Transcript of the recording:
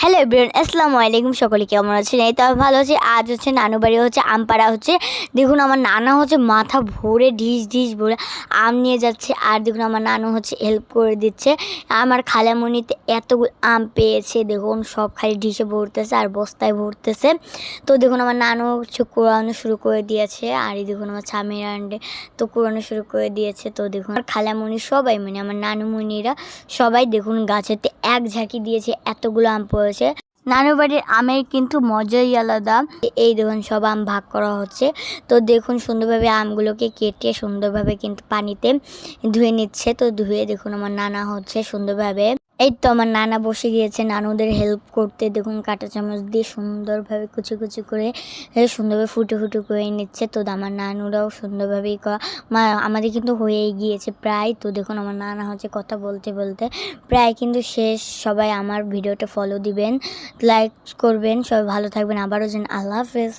Hello everyone, আসসালামু আলাইকুম। সকলে কেমন আছেন? এই তো আমি ভালো আছি। আজ হচ্ছে নানু বাড়ি হচ্ছে আম পাড়া হচ্ছে। দেখুন আমার নানা হচ্ছে মাথা ভরে ঢিস ঢিস ভরে আম নিয়ে যাচ্ছে, আর দেখুন আমার নানু হচ্ছে হেল্প করে দিচ্ছে। আমার খালামণিতে এতগুলো আম পেয়েছে, দেখুন সব খালি ঢিসে ভরতেছে আর বস্তায় ভরতেছে। তো দেখুন আমার নানু হচ্ছে কুড়ানো শুরু করে দিয়েছে, আর এই দেখুন আমার স্বামীর আন্ডে তো কুড়ানো শুরু করে দিয়েছে। তো দেখুন আমার খালামণি সবাই, মানে আমার নানুমণিরা সবাই দেখুন গাছেতে এক ঝাঁকি দিয়েছে, এতগুলো আম পড়েছে। নানু বাড়ির আমের কিন্তু মজাই আলাদা। এই দেখুন সব আম ভাগ করা হচ্ছে। তো দেখুন সুন্দরভাবে আমগুলোকে কেটে সুন্দরভাবে কিন্তু পানিতে ধুয়ে নিচ্ছে। তো ধুয়ে দেখুন আমার নানা হচ্ছে সুন্দরভাবে, এই তো আমার নানা বসে গিয়েছে নানুদের হেল্প করতে। দেখুন কাঁটা চামচ দিয়ে সুন্দরভাবে কুচি কুচি করে সুন্দরভাবে ফুটে ফুটে করে নিচ্ছে। তো আমার নানুরাও সুন্দরভাবেই আমাদের কিন্তু হয়েই গিয়েছে প্রায়। তো দেখুন আমার নানা হচ্ছে কথা বলতে বলতে প্রায় কিন্তু শেষ। সবাই আমার ভিডিওটা ফলো দিবেন, লাইক করবেন, সবাই ভালো থাকবেন। আবারও যেন আল্লাহ হাফেজ।